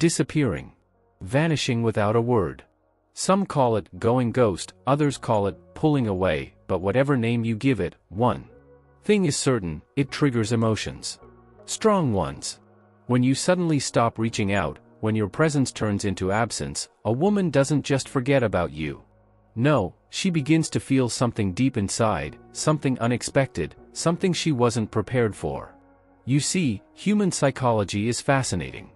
disappearing, vanishing without a word. Some call it going ghost, others call it pulling away, but whatever name you give it, one thing is certain: it triggers emotions. Strong ones. When you suddenly stop reaching out, when your presence turns into absence, a woman doesn't just forget about you. No, she begins to feel something deep inside, something unexpected, something she wasn't prepared for. You see, human psychology is fascinating.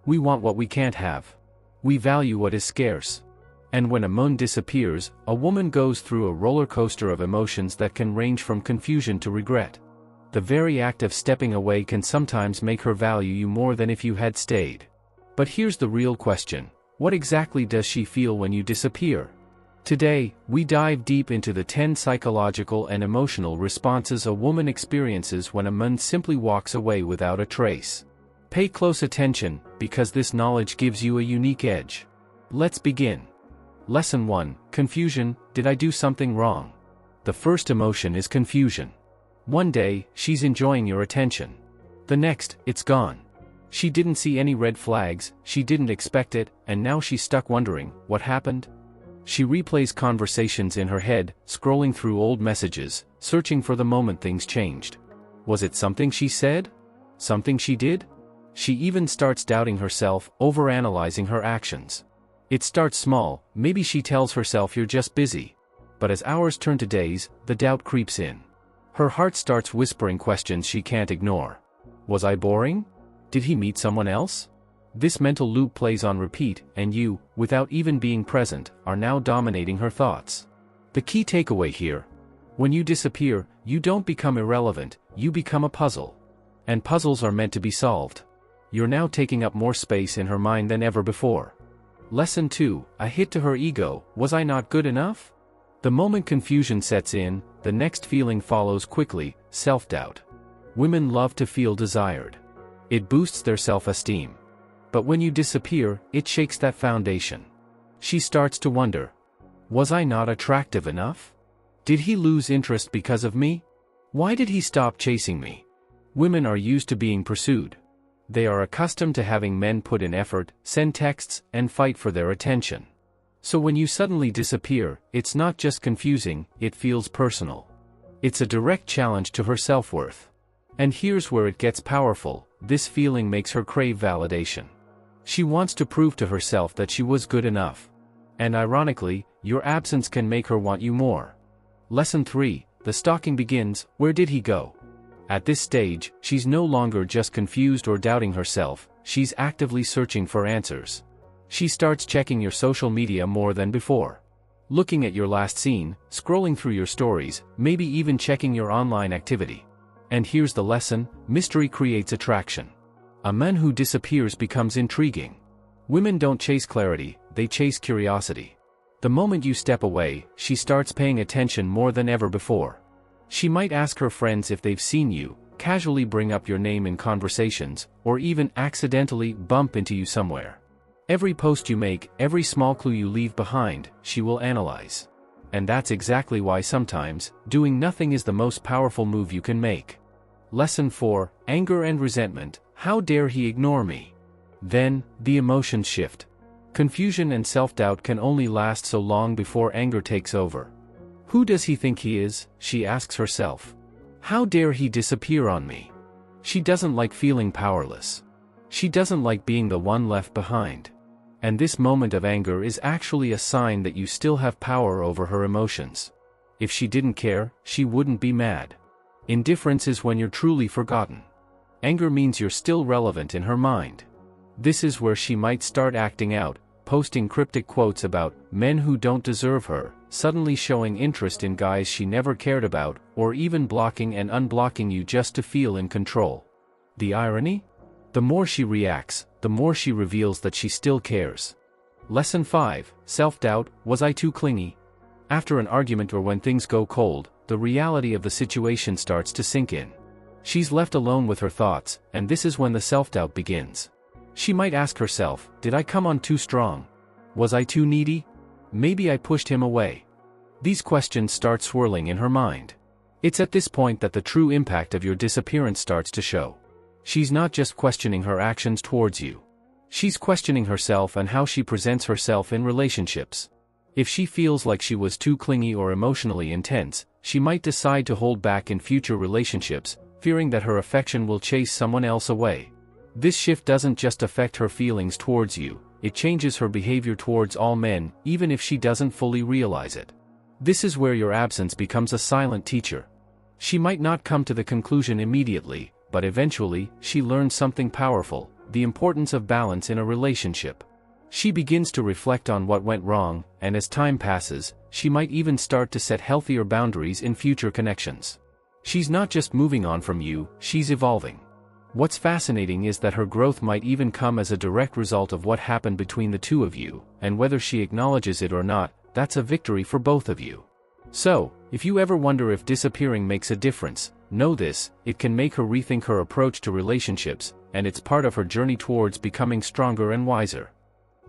We want what we can't have. We value what is scarce. And when a man disappears, a woman goes through a roller coaster of emotions that can range from confusion to regret. The very act of stepping away can sometimes make her value you more than if you had stayed. But here's the real question: what exactly does she feel when you disappear? Today, we dive deep into the 10 psychological and emotional responses a woman experiences when a man simply walks away without a trace. Pay close attention, because this knowledge gives you a unique edge. Let's begin. Lesson 1: Confusion. Did I do something wrong? The first emotion is confusion. One day, she's enjoying your attention. The next, it's gone. She didn't see any red flags, she didn't expect it, and now she's stuck wondering, what happened? She replays conversations in her head, scrolling through old messages, searching for the moment things changed. Was it something she said? Something she did? She even starts doubting herself, overanalyzing her actions. It starts small, maybe she tells herself you're just busy. But as hours turn to days, the doubt creeps in. Her heart starts whispering questions she can't ignore. Was I boring? Did he meet someone else? This mental loop plays on repeat, and you, without even being present, are now dominating her thoughts. The key takeaway here: when you disappear, you don't become irrelevant, you become a puzzle. And puzzles are meant to be solved. You're now taking up more space in her mind than ever before. Lesson 2: A hit to her ego. Was I not good enough? The moment confusion sets in, the next feeling follows quickly: self-doubt. Women love to feel desired. It boosts their self-esteem. But when you disappear, it shakes that foundation. She starts to wonder: was I not attractive enough? Did he lose interest because of me? Why did he stop chasing me? Women are used to being pursued. They are accustomed to having men put in effort, send texts, and fight for their attention. So when you suddenly disappear, it's not just confusing, it feels personal. It's a direct challenge to her self-worth. And here's where it gets powerful: this feeling makes her crave validation. She wants to prove to herself that she was good enough. And ironically, your absence can make her want you more. Lesson 3: The stalking begins. Where did he go? At this stage, she's no longer just confused or doubting herself, she's actively searching for answers. She starts checking your social media more than before. Looking at your last scene, scrolling through your stories, maybe even checking your online activity. And here's the lesson: mystery creates attraction. A man who disappears becomes intriguing. Women don't chase clarity, they chase curiosity. The moment you step away, she starts paying attention more than ever before. She might ask her friends if they've seen you, casually bring up your name in conversations, or even accidentally bump into you somewhere. Every post you make, every small clue you leave behind, she will analyze. And that's exactly why sometimes, doing nothing is the most powerful move you can make. Lesson 4: Anger and resentment. How dare he ignore me? Then, the emotions shift. Confusion and self-doubt can only last so long before anger takes over. Who does he think he is? She asks herself. How dare he disappear on me? She doesn't like feeling powerless. She doesn't like being the one left behind. And this moment of anger is actually a sign that you still have power over her emotions. If she didn't care, she wouldn't be mad. Indifference is when you're truly forgotten. Anger means you're still relevant in her mind. This is where she might start acting out, posting cryptic quotes about men who don't deserve her, suddenly showing interest in guys she never cared about, or even blocking and unblocking you just to feel in control. The irony? The more she reacts, the more she reveals that she still cares. Lesson 5: Self-doubt. Was I too clingy? After an argument or when things go cold, the reality of the situation starts to sink in. She's left alone with her thoughts, and this is when the self-doubt begins. She might ask herself, did I come on too strong? Was I too needy? Maybe I pushed him away. These questions start swirling in her mind. It's at this point that the true impact of your disappearance starts to show. She's not just questioning her actions towards you. She's questioning herself and how she presents herself in relationships. If she feels like she was too clingy or emotionally intense, she might decide to hold back in future relationships, fearing that her affection will chase someone else away. This shift doesn't just affect her feelings towards you, it changes her behavior towards all men, even if she doesn't fully realize it. This is where your absence becomes a silent teacher. She might not come to the conclusion immediately, but eventually, she learns something powerful: the importance of balance in a relationship. She begins to reflect on what went wrong, and as time passes, she might even start to set healthier boundaries in future connections. She's not just moving on from you, she's evolving. What's fascinating is that her growth might even come as a direct result of what happened between the two of you, and whether she acknowledges it or not, that's a victory for both of you. So, if you ever wonder if disappearing makes a difference, know this: it can make her rethink her approach to relationships, and it's part of her journey towards becoming stronger and wiser.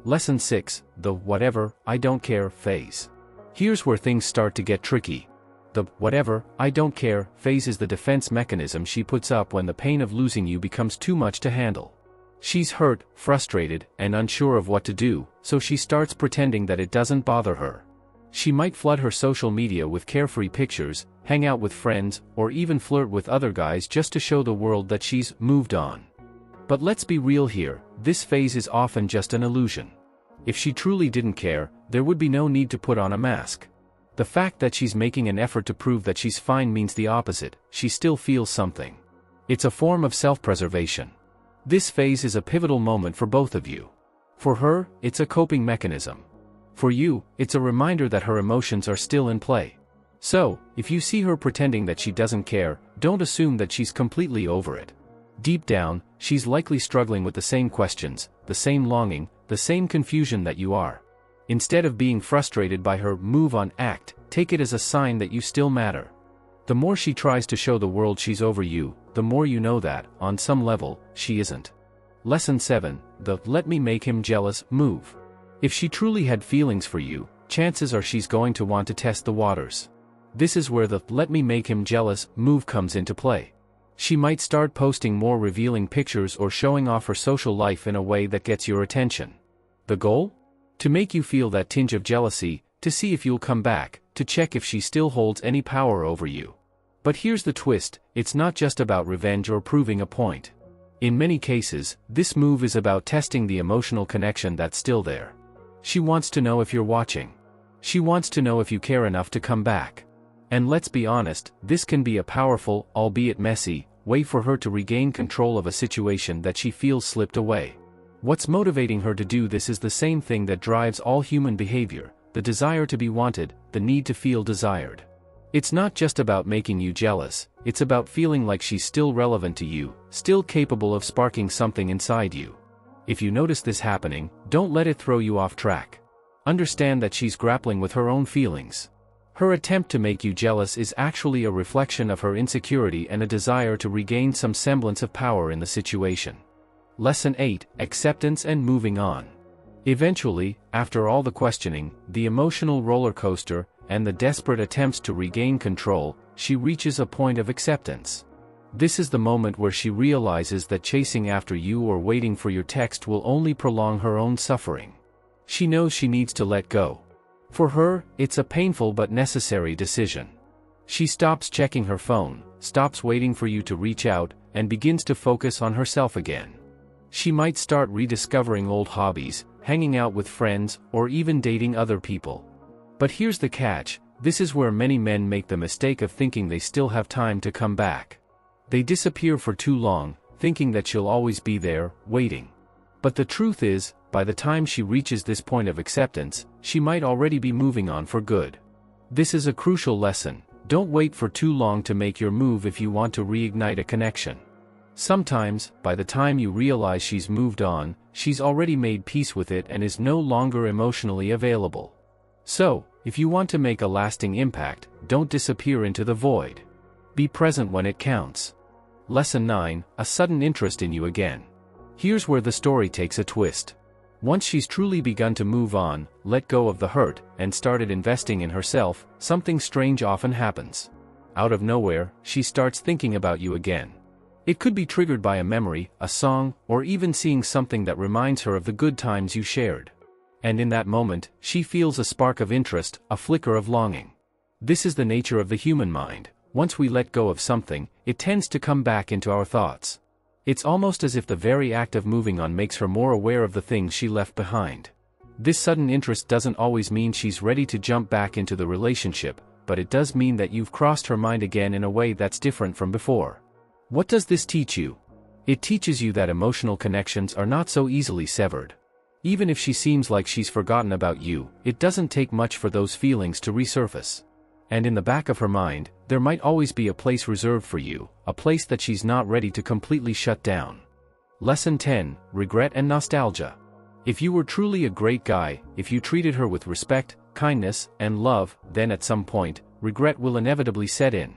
Lesson 6, the whatever, I don't care phase. Here's where things start to get tricky. The whatever, I don't care phase is the defense mechanism she puts up when the pain of losing you becomes too much to handle. She's hurt, frustrated, and unsure of what to do, so she starts pretending that it doesn't bother her. She might flood her social media with carefree pictures, hang out with friends, or even flirt with other guys just to show the world that she's moved on. But let's be real here, this phase is often just an illusion. If she truly didn't care, there would be no need to put on a mask. The fact that she's making an effort to prove that she's fine means the opposite: she still feels something. It's a form of self-preservation. This phase is a pivotal moment for both of you. For her, it's a coping mechanism. For you, it's a reminder that her emotions are still in play. So, if you see her pretending that she doesn't care, don't assume that she's completely over it. Deep down, she's likely struggling with the same questions, the same longing, the same confusion that you are. Instead of being frustrated by her move-on act, take it as a sign that you still matter. The more she tries to show the world she's over you, the more you know that, on some level, she isn't. Lesson 7, the let me make him jealous move. If she truly had feelings for you, chances are she's going to want to test the waters. This is where the let me make him jealous move comes into play. She might start posting more revealing pictures or showing off her social life in a way that gets your attention. The goal? To make you feel that tinge of jealousy, to see if you'll come back, to check if she still holds any power over you. But here's the twist: it's not just about revenge or proving a point. In many cases, this move is about testing the emotional connection that's still there. She wants to know if you're watching. She wants to know if you care enough to come back. And let's be honest, this can be a powerful, albeit messy, way for her to regain control of a situation that she feels slipped away. What's motivating her to do this is the same thing that drives all human behavior: the desire to be wanted, the need to feel desired. It's not just about making you jealous, it's about feeling like she's still relevant to you, still capable of sparking something inside you. If you notice this happening, don't let it throw you off track. Understand that she's grappling with her own feelings. Her attempt to make you jealous is actually a reflection of her insecurity and a desire to regain some semblance of power in the situation. Lesson 8, acceptance and moving on. Eventually, after all the questioning, the emotional roller coaster, and the desperate attempts to regain control, she reaches a point of acceptance. This is the moment where she realizes that chasing after you or waiting for your text will only prolong her own suffering. She knows she needs to let go. For her, it's a painful but necessary decision. She stops checking her phone, stops waiting for you to reach out, and begins to focus on herself again. She might start rediscovering old hobbies, hanging out with friends, or even dating other people. But here's the catch: this is where many men make the mistake of thinking they still have time to come back. They disappear for too long, thinking that she'll always be there, waiting. But the truth is, by the time she reaches this point of acceptance, she might already be moving on for good. This is a crucial lesson: don't wait for too long to make your move if you want to reignite a connection. Sometimes, by the time you realize she's moved on, she's already made peace with it and is no longer emotionally available. So, if you want to make a lasting impact, don't disappear into the void. Be present when it counts. Lesson 9, a sudden interest in you again. Here's where the story takes a twist. Once she's truly begun to move on, let go of the hurt, and started investing in herself, something strange often happens. Out of nowhere, she starts thinking about you again. It could be triggered by a memory, a song, or even seeing something that reminds her of the good times you shared. And in that moment, she feels a spark of interest, a flicker of longing. This is the nature of the human mind. Once we let go of something, it tends to come back into our thoughts. It's almost as if the very act of moving on makes her more aware of the things she left behind. This sudden interest doesn't always mean she's ready to jump back into the relationship, but it does mean that you've crossed her mind again in a way that's different from before. What does this teach you? It teaches you that emotional connections are not so easily severed. Even if she seems like she's forgotten about you, it doesn't take much for those feelings to resurface. And in the back of her mind, there might always be a place reserved for you, a place that she's not ready to completely shut down. Lesson 10: Regret and Nostalgia. If you were truly a great guy, if you treated her with respect, kindness, and love, then at some point, regret will inevitably set in.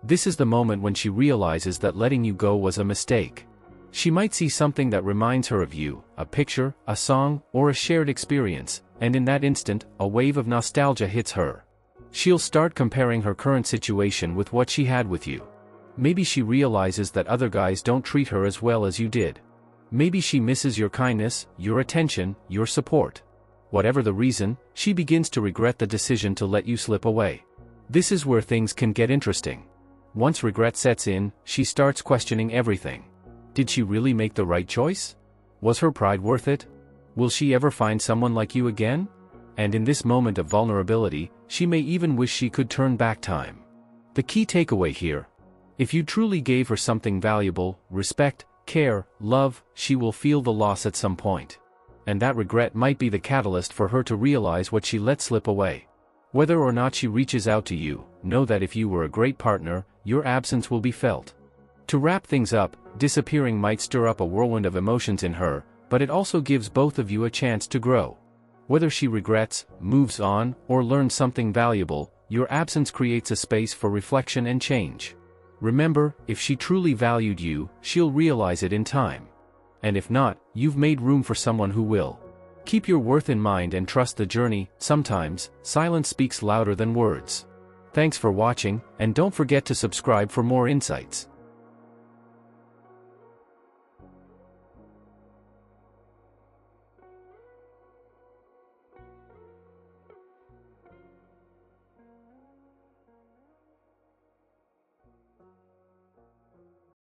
This is the moment when she realizes that letting you go was a mistake. She might see something that reminds her of you, a picture, a song, or a shared experience, and in that instant, a wave of nostalgia hits her. She'll start comparing her current situation with what she had with you. Maybe she realizes that other guys don't treat her as well as you did. Maybe she misses your kindness, your attention, your support. Whatever the reason, she begins to regret the decision to let you slip away. This is where things can get interesting. Once regret sets in, she starts questioning everything. Did she really make the right choice? Was her pride worth it? Will she ever find someone like you again? And in this moment of vulnerability, she may even wish she could turn back time. The key takeaway here: if you truly gave her something valuable, respect, care, love, she will feel the loss at some point. And that regret might be the catalyst for her to realize what she let slip away. Whether or not she reaches out to you, know that if you were a great partner, your absence will be felt. To wrap things up, disappearing might stir up a whirlwind of emotions in her, but it also gives both of you a chance to grow. Whether she regrets, moves on, or learns something valuable, your absence creates a space for reflection and change. Remember, if she truly valued you, she'll realize it in time. And if not, you've made room for someone who will. Keep your worth in mind and trust the journey. Sometimes, silence speaks louder than words. Thanks for watching, and don't forget to subscribe for more insights.